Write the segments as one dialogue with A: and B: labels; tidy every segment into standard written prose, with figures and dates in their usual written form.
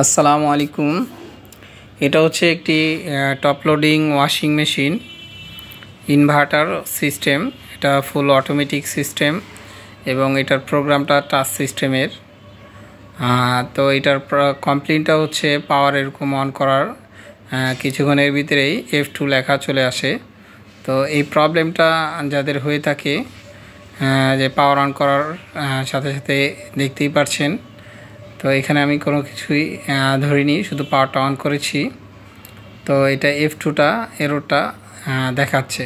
A: আসসালামু আলাইকুম। এটা হচ্ছে একটি top loading washing machine inverter system. এটা ফুল অটোমেটিক সিস্টেম এবং এটার প্রোগ্রামটা টাচ সিস্টেমের। তো এটার কমপ্লেইনটা হচ্ছে পাওয়ার এরকম অন করার কিছুক্ষণের ভিতরেই F2 লেখা চলে আসে। তো এই প্রবলেমটা যাদের হয়ে থাকে যে পাওয়ার অন করার সাথে সাথে দেখতেই পাচ্ছেন, তো এখানে আমি কোনো কিছুই ধরিনি, শুধু পাওয়ারটা অন করেছি। তো এটা F2টা এররটা দেখাচ্ছে।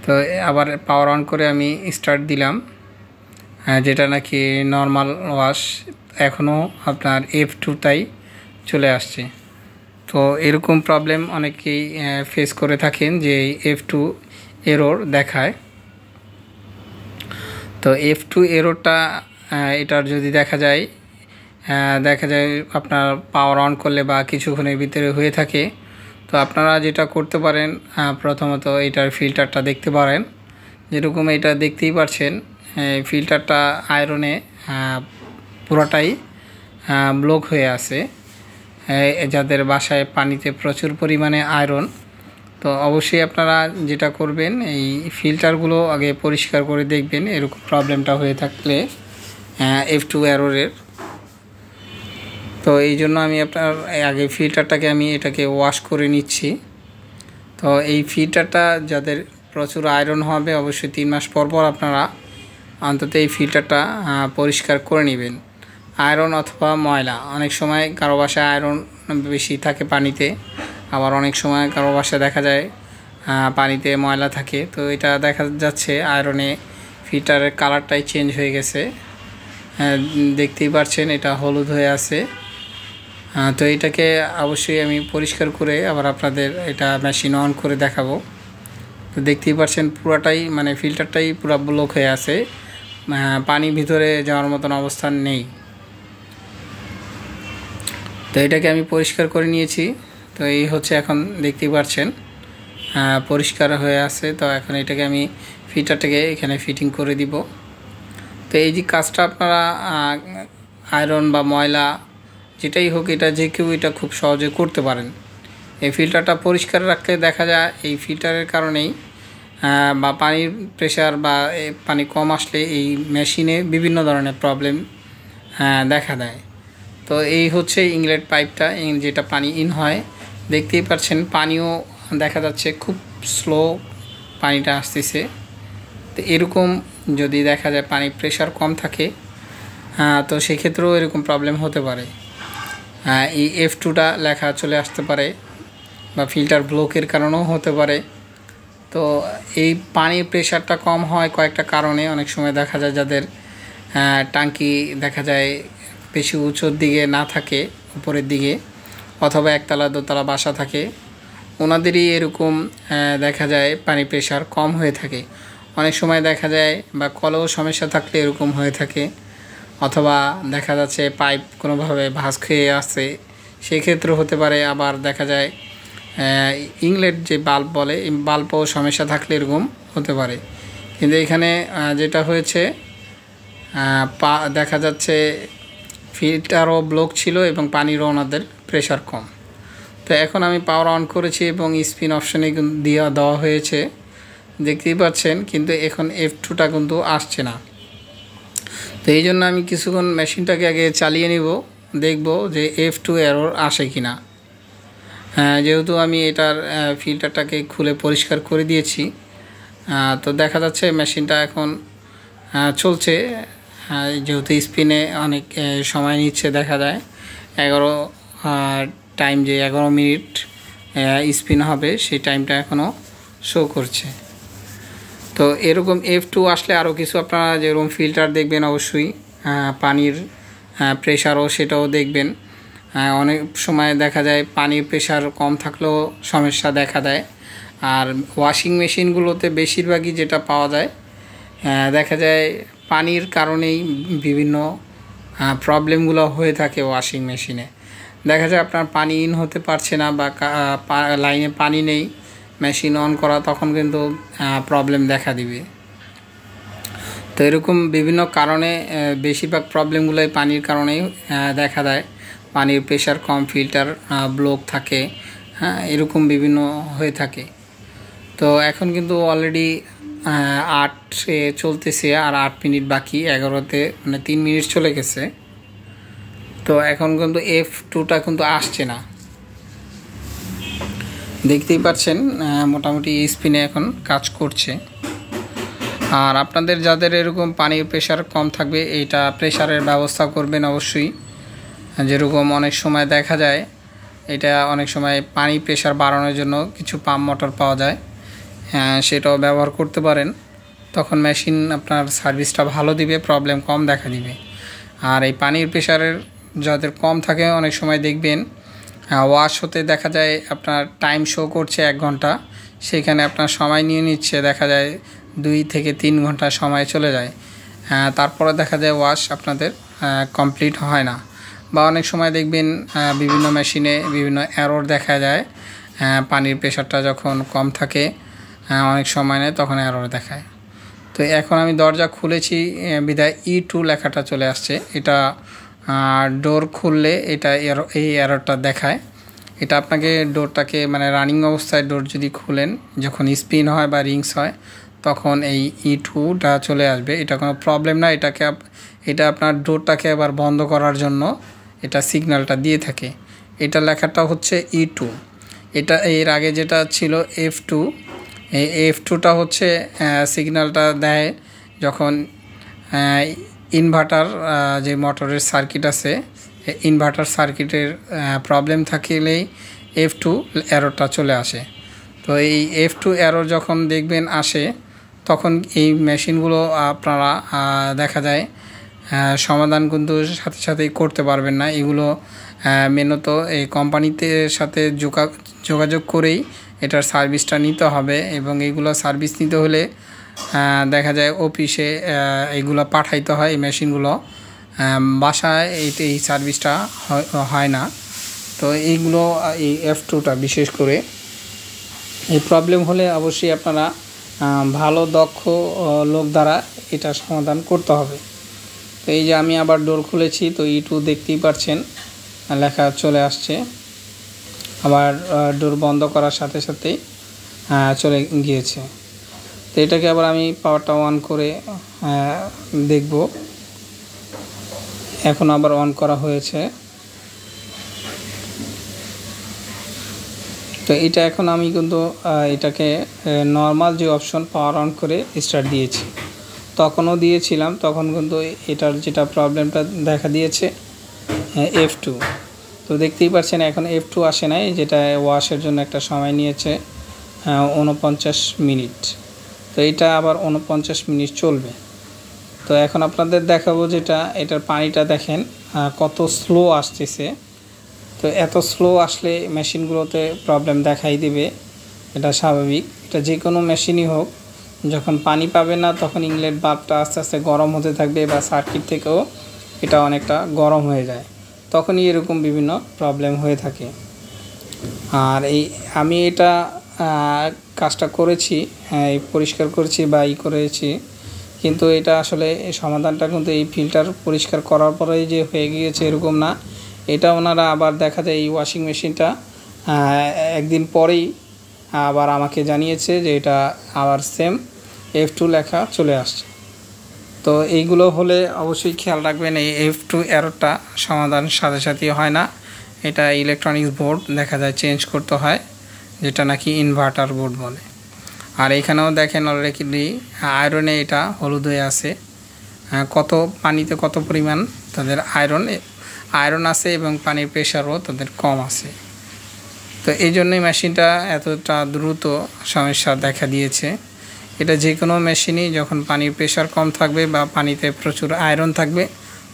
A: তো আবার পাওয়ার অন করে আমি স্টার্ট দিলাম, যেটা নাকি নর্মাল ওয়াশ, এখনও আপনার F2টাই চলে আসছে। তো এরকম প্রবলেম অনেকেই ফেস করে থাকেন যে F2 এরর দেখায়। তো F2 এররটা এটার যদি দেখা যায় আপনার পাওয়ার অন করলে বা কিছুক্ষণের ভিতরে হয়ে থাকে, তো আপনারা যেটা করতে পারেন, প্রথমত এটার ফিল্টারটা দেখতে পারেন। যেরকম এটা দেখতেই পাচ্ছেন, ফিল্টারটা আয়রনে পুরোটাই ব্লক হয়ে আছে। যাদের বাসায় পানিতে প্রচুর পরিমাণে আয়রন, তো অবশ্যই আপনারা যেটা করবেন, এই ফিল্টারগুলো আগে পরিষ্কার করে দেখবেন এরকম প্রবলেমটা হয়ে থাকলে F2 এররের। তো এই জন্য আমি আপনার আগে ফিল্টারটাকে এটাকে ওয়াশ করে নিচ্ছি। তো এই ফিল্টারটা যাদের প্রচুর আয়রন হবে, অবশ্যই 3 মাস পর পর আপনারা অন্তত এই ফিল্টারটা পরিষ্কার করে নেবেন। আয়রন অথবা ময়লা, অনেক সময় কারো বাসায় আয়রন বেশি থাকে পানিতে, আবার অনেক সময় কারো বাসায় দেখা যায় পানিতে ময়লা থাকে। তো এটা দেখা যাচ্ছে আয়রনে ফিল্টারের কালারটাই চেঞ্জ হয়ে গেছে, দেখতেই পাচ্ছেন এটা হলুদ হয়ে আছে। তো এটাকে অবশ্যই আমি পরিষ্কার করে আবার আপনাদের এটা মেশিন অন করে দেখাবো। তো দেখতেই পাচ্ছেন পুরাটাই ফিল্টারটাই পুরো ব্লক হয়ে আছে, পানি ভিতরে যাওয়ার মতন অবস্থান নেই। তো এটাকে আমি পরিষ্কার করে নিয়েছি। তো এই হচ্ছে এখন দেখতেই পাচ্ছেন পরিষ্কার হয়ে আছে। তো এখন এটাকে আমি ফিল্টারটাকে এখানে ফিটিং করে দিব। তো এই যে কাজটা আপনারা আয়রন বা ময়লা যেটাই হোক, এটা যে কেউ এটা খুব সহজে করতে পারেন। এই ফিল্টারটা পরিষ্কার রাখলে দেখা যায় এই ফিল্টারের কারণেই বা পানির প্রেশার বা পানি কম আসলে এই মেশিনে বিভিন্ন ধরনের প্রবলেম দেখা দেয়। তো এই হচ্ছে ইনলেট পাইপটা, যেটা পানি ইন হয়। দেখতেই পাচ্ছেন পানিও দেখা যাচ্ছে খুব স্লো পানিটা আসতেছে। তো এরকম যদি দেখা যায় পানি প্রেশার কম থাকে, তো সেক্ষেত্রেও এরকম প্রবলেম হতে পারে। এই F2টা লেখা চলে আসতে পারে বা ফিল্টার ব্লকের কারণেও হতে পারে। তো এই পানির প্রেশারটা কম হয় কয়েকটা কারণে। অনেক সময় দেখা যায় যাদের ট্যাঙ্কি দেখা যায় বেশি উঁচুর দিকে না থাকে, উপরের দিকে, অথবা একতলা দোতলা বাসা থাকে, ওনাদেরই এরকম দেখা যায় পানি প্রেশার কম হয়ে থাকে। অনেক সময় দেখা যায় বা কলেও সমস্যা থাকলে এরকম হয়ে থাকে, অথবা দেখা যাচ্ছে পাইপ কোনোভাবে ভাঁজ খেয়ে আসছে, সেক্ষেত্রে হতে পারে। আবার দেখা যায় ইনলেট যে বাল্ব বলে, এই বাল্বও সমস্যা থাকলে এরকম হতে পারে। কিন্তু এখানে যেটা হয়েছে, দেখা যাচ্ছে ফিল্টারও ব্লক ছিল এবং পানিরও ওনাদের প্রেশার কম। তো এখন আমি পাওয়ার অন করেছি এবং স্পিন অপশানে দেওয়া হয়েছে, দেখতেই পাচ্ছেন, কিন্তু এখন F2টা কিন্তু আসছে না। তো এই জন্য আমি কিছুক্ষণ মেশিনটাকে আগে চালিয়ে নিব, দেখব যে F2 এরর আসে কি না। যেহেতু আমি এটার ফিল্টারটাকে খুলে পরিষ্কার করে দিয়েছি, তো দেখা যাচ্ছে মেশিনটা এখন চলছে। যেহেতু স্পিনে অনেক সময় নিচ্ছে, দেখা যায় 11 টাইম, যে 11 মিনিট স্পিন হবে সেই টাইমটা এখনও শো করছে। তো এরকম F2 আসলে আরও কিছু আপনারা যেরকম ফিল্টার দেখবেন, অবশ্যই পানির প্রেশারও সেটাও দেখবেন। অনেক সময় দেখা যায় পানির প্রেশার কম থাকলেও সমস্যা দেখা দেয়। আর ওয়াশিং মেশিনগুলোতে বেশিরভাগই যেটা পাওয়া যায়, দেখা যায় পানির কারণেই বিভিন্ন প্রবলেমগুলো হয়ে থাকে ওয়াশিং মেশিনে। দেখা যায় আপনার পানি ইন হতে পারছে না বা লাইনে পানি নেই, মেশিন অন করা, তখন কিন্তু প্রবলেম দেখা দিবে। তো এরকম বিভিন্ন কারণে বেশিরভাগ প্রবলেমগুলোই পানির কারণেই দেখা দেয়। পানির প্রেশার কম, ফিল্টার ব্লক থাকে, হ্যাঁ, এরকম বিভিন্ন হয়ে থাকে। তো এখন কিন্তু অলরেডি 8 চলতেছে, আর 8 মিনিট বাকি, 11তে মানে 3 মিনিট চলে গেছে। তো এখন কিন্তু F2টা কিন্তু আসছে না, দেখতেই পাচ্ছেন মোটামুটি স্পিনে এখন কাজ করছে। আর আপনাদের যাদের এরকম পানির প্রেশার কম থাকবে, এইটা প্রেশারের ব্যবস্থা করবেন অবশ্যই। যেরকম অনেক সময় দেখা যায়, এটা অনেক সময় পানি প্রেশার বাড়ানোর জন্য কিছু পাম্প মোটর পাওয়া যায়, সেটাও ব্যবহার করতে পারেন। তখন মেশিন আপনার সার্ভিসটা ভালো দিবে, প্রবলেম কম দেখা দিবে। আর এই পানির প্রেশারের যাদের কম থাকে, অনেক সময় দেখবেন ওয়াশ হতে দেখা যায় আপনার টাইম শো করছে 1 ঘন্টা, সেখানে আপনার সময় নিয়ে নিচ্ছে, দেখা যায় 2 থেকে 3 ঘন্টা সময় চলে যায়। তারপরে দেখা যায় ওয়াশ আপনাদের কমপ্লিট হয় না। বা অনেক সময় দেখবেন বিভিন্ন মেশিনে বিভিন্ন এরর দেখা যায়, পানির প্রেশারটা যখন কম থাকে অনেক সময় নেয়, তখন এরর দেখায়। তো এখন আমি দরজা খুলেছি বিদায় E2 লেখাটা চলে আসছে। এটা ডোর খুললে এটা এই এররটা দেখায়। এটা আপনাকে ডোরটাকে মানে রানিং অবস্থায় ডোর যদি খুলেন, যখন স্পিন হয় বা রিংস হয়, তখন এই E2টা চলে আসবে। এটা কোনো প্রবলেম না, এটা আপনার ডোরটাকে আবার বন্ধ করার জন্য এটা সিগন্যালটা দিয়ে থাকে। এটা লেখাটা হচ্ছে E2। এটা এর আগে যেটা ছিল F2, এই F2টা হচ্ছে সিগন্যালটা দেয় যখন ইনভার্টার যে মোটরের সার্কিট আছে, ইনভার্টার সার্কিটের প্রবলেম থাকলেই F2 এররটা চলে আসে। তো এই F2 এরর যখন দেখবেন আসে, তখন এই মেশিনগুলো আপনারা দেখা যায় সমাধান কিন্তু সাথে সাথেই করতে পারবেন না। এগুলো মেনত এই কোম্পানিতে সাথে যোগাযোগ করেই এটার সার্ভিসটা নিতে হবে, এবং এইগুলো সার্ভিস নিতে হলে দেখা যায় অফিসে এইগুলো পাঠাইতে হয়। এই মেশিনগুলো বাসায় এই সার্ভিসটা হয় না। তো এইগুলো এই F2টা বিশেষ করে এই প্রবলেম হলে অবশ্যই আপনারা ভালো দক্ষ লোক দ্বারা এটা সমাধান করতে হবে। তো এই যে আমি আবার ডোর খুলেছি, তো E2 দেখতেই পাচ্ছেন লেখা চলে আসছে। আবার ডোর বন্ধ করার সাথে সাথেই চলে গিয়েছে। তো এটাকে আবার আমি পাওয়ারটা অন করে দেখব। এখন আবার অন করা হয়েছে। তো এটা এখন আমি কিন্তু এটাকে নর্মাল যে অপশন পাওয়ার অন করে স্টার্ট দিয়েছি, তখনও দিয়েছিলাম, তখন কিন্তু এটার যেটা প্রবলেমটা দেখা দিয়েছে F2। তো দেখতেই পাচ্ছেন এখন F2 আসে নাই, যেটা ওয়াশের জন্য একটা সময় নিয়েছে 49 মিনিট। তো এটা আবার 49 মিনিট চলবে। তো এখন আপনাদের দেখাবো যেটা এটার পানিটা দেখেন কত স্লো আসতেছে। তো এত স্লো আসলে মেশিনগুলোতে প্রবলেম দেখাই দেবে, এটা স্বাভাবিক। এটা যে কোনো মেশিনই হোক, যখন পানি পাবে না তখন ইনলেট বাল্বটা আস্তে আস্তে গরম হতে থাকবে, বা সার্কিট থেকেও এটা অনেকটা গরম হয়ে যায়, তখনই এরকম বিভিন্ন প্রবলেম হয়ে থাকে। আর আমি এটা কাজটা করেছি, পরিষ্কার করেছি বা করেছি, কিন্তু এটা আসলে এই সমাধানটা কিন্তু এই ফিল্টার পরিষ্কার করার পরেই যে হয়ে গিয়েছে এরকম না। এটা ওনারা আবার দেখা যায় এই ওয়াশিং মেশিনটা একদিন পরেই আবার আমাকে জানিয়েছে যে এটা আবার সেম F2 লেখা চলে আসছে। তো এইগুলো হলে অবশ্যই খেয়াল রাখবেন, এই F2 এররটা সমাধান সাথে সাথে হয় না। এটা ইলেকট্রনিক্স বোর্ড দেখা যায় চেঞ্জ করতে হয়, যেটা নাকি ইনভার্টার বোর্ড বলে। আর এখানেও দেখেন অলরেডি আয়রনে এটা হলুদ হয়ে আছে, কত পানিতে কত পরিমাণ তাদের আয়রন আছে, এবং পানির প্রেশারও তাদের কম আছে। তো এই জন্যই মেশিনটা এতটা দ্রুত সমস্যা দেখা দিয়েছে। এটা যে কোনো মেশিনই যখন পানির প্রেশার কম থাকবে বা পানিতে প্রচুর আয়রন থাকবে,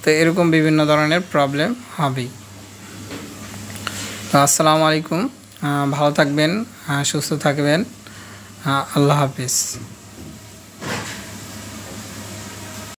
A: তো এরকম বিভিন্ন ধরনের প্রবলেম হবেই। তো আসসালামু আলাইকুম, ভালো থাকবেন, সুস্থ থাকবেন, আল্লাহ হাফিজ।